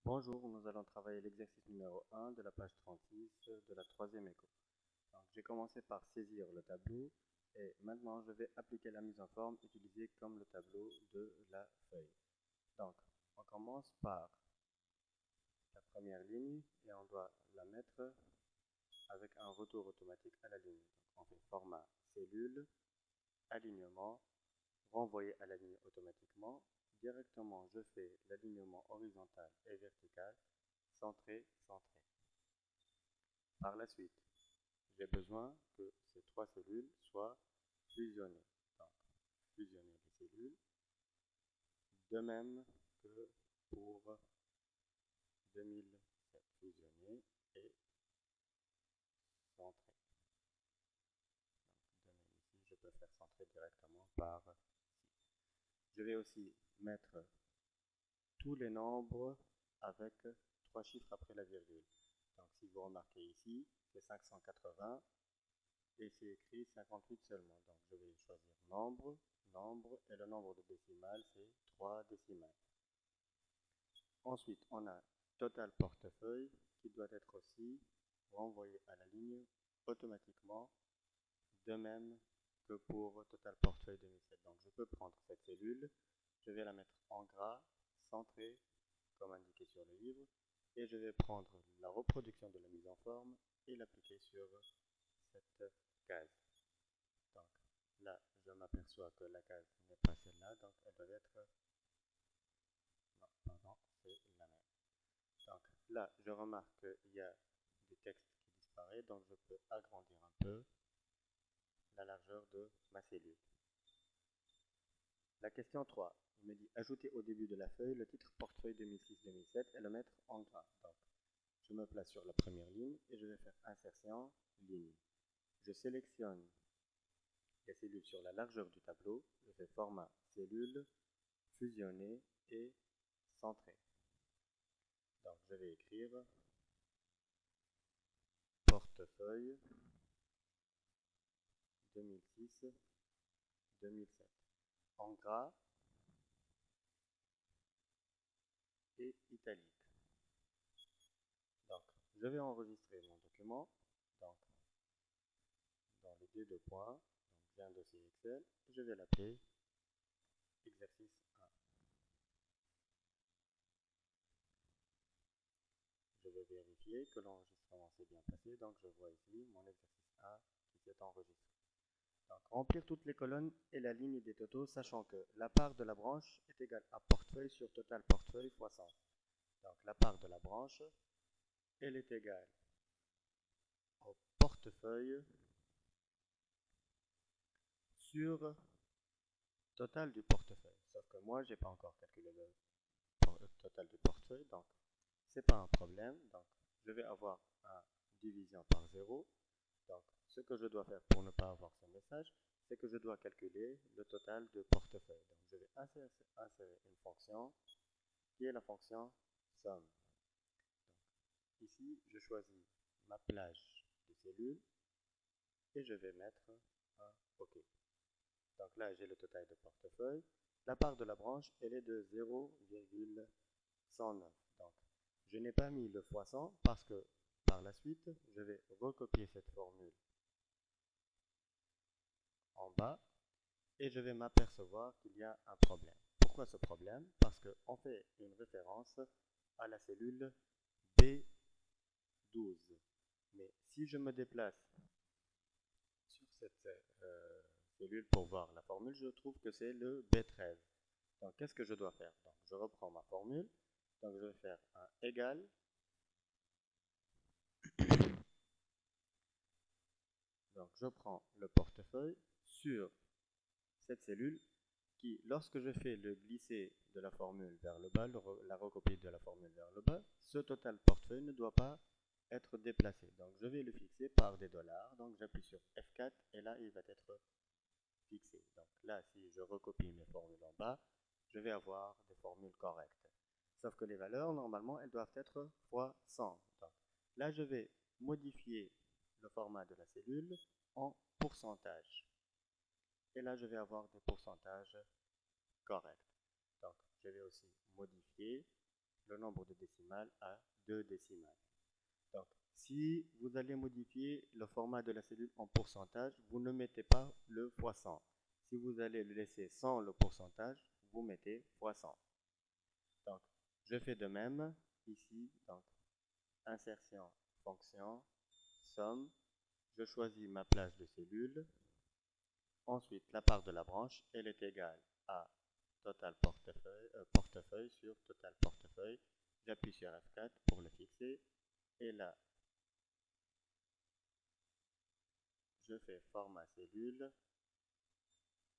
Bonjour, nous allons travailler l'exercice numéro 1 de la page 36 de la troisième écho. J'ai commencé par saisir le tableau et maintenant je vais appliquer la mise en forme utilisée comme le tableau de la feuille. Donc, on commence par la première ligne et on doit la mettre avec un retour automatique à la ligne. Donc, on fait format cellule, alignement, renvoyer à la ligne automatiquement. Directement, je fais l'alignement horizontal et vertical, centré, centré. Par la suite, j'ai besoin que ces trois cellules soient fusionnées. Donc, fusionner les cellules, de même que pour 2007, fusionner et centrer. Donc, de même ici, je peux faire centrer directement par ici. Je vais aussi mettre tous les nombres avec 3 chiffres après la virgule. Donc, si vous remarquez ici, c'est 580 et c'est écrit 58 seulement. Donc, je vais choisir nombre, nombre, et le nombre de décimales, c'est 3 décimales. Ensuite, on a total portefeuille qui doit être aussi renvoyé à la ligne automatiquement, de même que pour total portefeuille 2007. Donc, je peux prendre cette cellule, je vais la mettre en gras, centrée, comme indiqué sur le livre, et je vais prendre la reproduction de la mise en forme et l'appliquer sur cette case. Donc là, je m'aperçois que la case n'est pas celle-là, donc elle doit être... Non, pardon, c'est la même. Donc là, je remarque qu'il y a du texte qui disparaît, donc je peux agrandir un peu la largeur de ma cellule. La question 3, il me dit ajouter au début de la feuille le titre portefeuille 2006-2007 et le mettre en gras. Donc, je me place sur la première ligne et je vais faire insertion, ligne. Je sélectionne les cellules sur la largeur du tableau, je fais format cellule, fusionner et centrer. Donc je vais écrire portefeuille 2006-2007 en gras et italique. Donc je vais enregistrer mon document. Donc dans les deux points, donc j'ai un dossier Excel et je vais l'appeler exercice 1. Je vais vérifier que l'enregistrement s'est bien passé, donc je vois ici mon exercice 1 qui s'est enregistré. Donc, remplir toutes les colonnes et la ligne des totaux, sachant que la part de la branche est égale à portefeuille sur total portefeuille fois 100. Donc, la part de la branche, elle est égale au portefeuille sur total du portefeuille. Sauf que moi, je n'ai pas encore calculé le total du portefeuille, donc ce n'est pas un problème. Donc, je vais avoir une division par 0. Donc, ce que je dois faire pour ne pas avoir ce message, c'est que je dois calculer le total de portefeuille. Donc, je vais insérer une fonction qui est la fonction somme. Donc, ici, je choisis ma plage de cellules et je vais mettre un OK. Donc là, j'ai le total de portefeuille. La part de la branche, elle est de 0,109. Donc, je n'ai pas mis le fois 100 parce que par la suite, je vais recopier cette formule en bas et je vais m'apercevoir qu'il y a un problème. Pourquoi ce problème? Parce qu'on fait une référence à la cellule B12. Mais si je me déplace sur cette cellule pour voir la formule, je trouve que c'est le B13. Donc, qu'est-ce que je dois faire? Donc, je reprends ma formule. Donc, je vais faire un égal. Donc, je prends le portefeuille sur cette cellule qui, lorsque je fais le glisser de la formule vers le bas, la recopie de la formule vers le bas, ce total portefeuille ne doit pas être déplacé. Donc, je vais le fixer par des $. Donc, j'appuie sur F4 et là, il va être fixé. Donc, là, si je recopie mes formules en bas, je vais avoir des formules correctes. Sauf que les valeurs, normalement, elles doivent être fois 100. Donc, là, je vais modifier le format de la cellule en pourcentage. Et là, je vais avoir des pourcentages corrects. Donc, je vais aussi modifier le nombre de décimales à 2 décimales. Donc, si vous allez modifier le format de la cellule en pourcentage, vous ne mettez pas le fois 100. Si vous allez le laisser sans le pourcentage, vous mettez fois 100. Donc, je fais de même ici. Donc, insertion, fonction, somme. Je choisis ma plage de cellule. Ensuite, la part de la branche, elle est égale à total portefeuille sur total portefeuille. J'appuie sur F4 pour le fixer. Et là, je fais format cellule,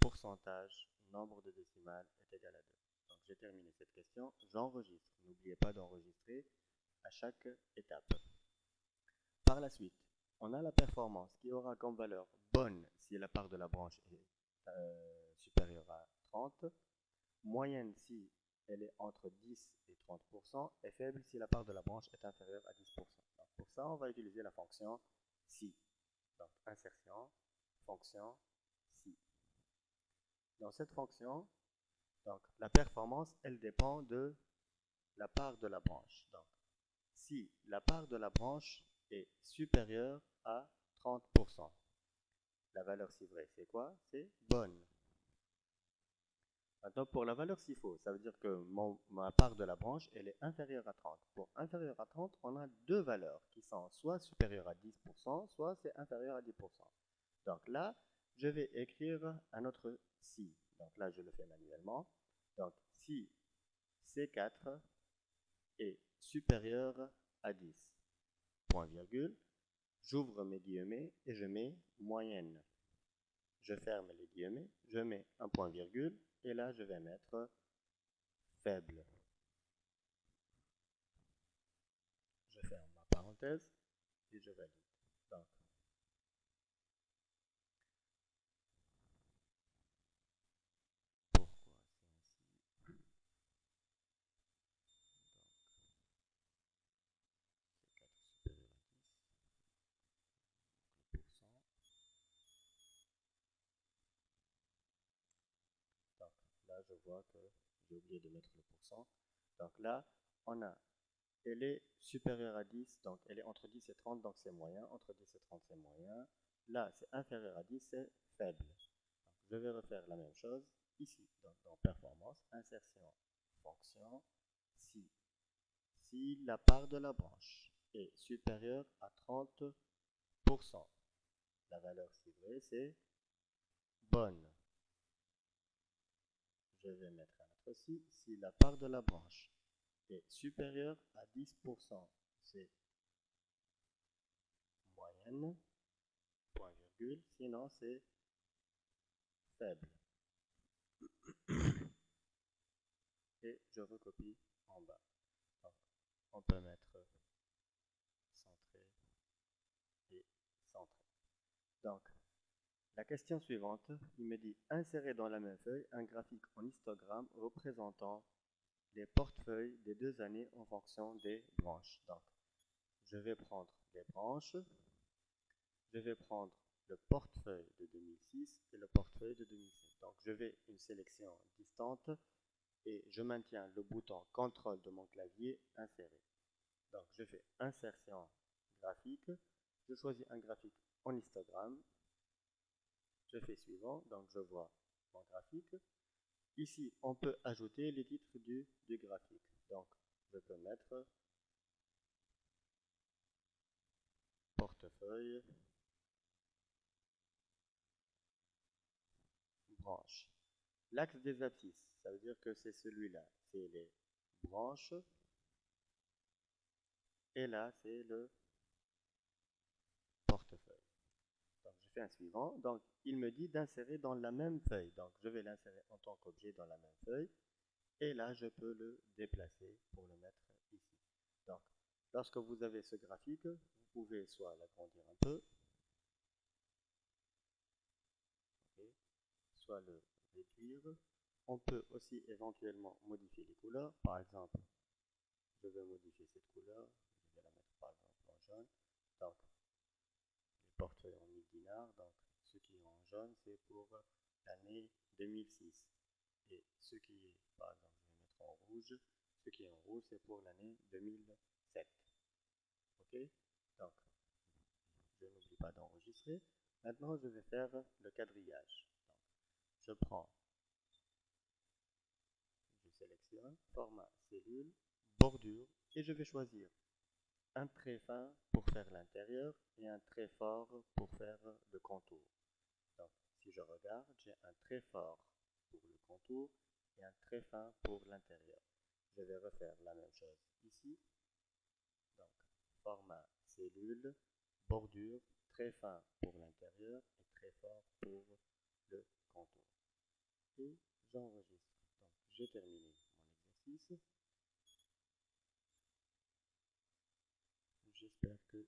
pourcentage, nombre de décimales est égal à 2. Donc j'ai terminé cette question, j'enregistre. N'oubliez pas d'enregistrer à chaque étape. Par la suite, on a la performance qui aura comme valeur bonne si la part de la branche est supérieure à 30, moyenne si elle est entre 10 et 30%, et faible si la part de la branche est inférieure à 10%. Donc pour ça, on va utiliser la fonction si. Donc insertion, fonction, si. Dans cette fonction, donc, la performance, elle dépend de la part de la branche. Donc, si la part de la branche est supérieure à 30%, la valeur si vraie, c'est quoi? C'est bonne. Maintenant, pour la valeur si faux, ça veut dire que ma part de la branche, elle est inférieure à 30. Pour inférieure à 30, on a deux valeurs qui sont soit supérieures à 10%, soit c'est inférieur à 10%. Donc là, je vais écrire un autre si. Donc là, je le fais manuellement. Donc si C4 est supérieur à 10, point virgule, j'ouvre mes guillemets et je mets moyenne. Je ferme les guillemets, je mets un point virgule et là, je vais mettre faible. Je ferme ma parenthèse et je valide. Donc, pourquoi c'est ainsi? Donc, C4 supérieur à 10, le pourcent. Donc, là, je vois que j'ai oublié de mettre le pourcent. Donc là, on a, elle est supérieure à 10, donc elle est entre 10 et 30, donc c'est moyen. Entre 10 et 30, c'est moyen. Là, c'est inférieur à 10, c'est faible. Donc, je vais refaire la même chose ici, donc dans performance, insertion, fonction, si la part de la branche est supérieure à 30%, la valeur ciblée, c'est bonne. Je vais mettre un autre si la part de la branche est supérieure à 10%, c'est moyenne, point virgule, sinon c'est faible. Et je recopie en bas. Donc, on peut mettre centré et centré. Donc, la question suivante, il me dit insérer dans la même feuille un graphique en histogramme représentant les portefeuilles des 2 années en fonction des branches. Donc, je vais prendre les branches, je vais prendre le portefeuille de 2006 et le portefeuille de 2007. Donc, je vais une sélection distante et je maintiens le bouton CTRL de mon clavier inséré. Donc, je fais insertion graphique, je choisis un graphique en histogramme, je fais suivant, donc je vois mon graphique. Ici, on peut ajouter les titres du graphique. Donc, je peux mettre portefeuille, branche. L'axe des abscisses, ça veut dire que c'est celui-là. C'est les branches. Et là, c'est le portefeuille. Donc, je fais un suivant. Donc, il me dit d'insérer dans la même feuille. Donc, je vais l'insérer en tant qu'objet dans la même feuille. Et là, je peux le déplacer pour le mettre ici. Donc, lorsque vous avez ce graphique, vous pouvez soit l'agrandir un peu, okay, soit le réduire. On peut aussi éventuellement modifier les couleurs. Par exemple, je vais modifier cette couleur. Je vais la mettre par exemple en jaune. Donc, les portefeuilles en 1000 dinars. Donc, ce qui est en jaune, c'est pour l'année 2006. Et ce qui est, par exemple, je vais mettre en rouge, Ce qui est en rouge, c'est pour l'année 2007. Ok? Donc, je n'oublie pas d'enregistrer. Maintenant, je vais faire le quadrillage. Donc, je prends, je sélectionne, format cellule, bordure, et je vais choisir un trait fin pour faire l'intérieur et un trait fort pour faire le contour. Donc, si je regarde, j'ai un trait fort pour le contour et un trait fin pour l'intérieur. Je vais refaire la même chose ici. Donc, format cellule, bordure, très fin pour l'intérieur et très fort pour le contour. Et j'enregistre. Donc, j'ai terminé mon exercice. J'espère que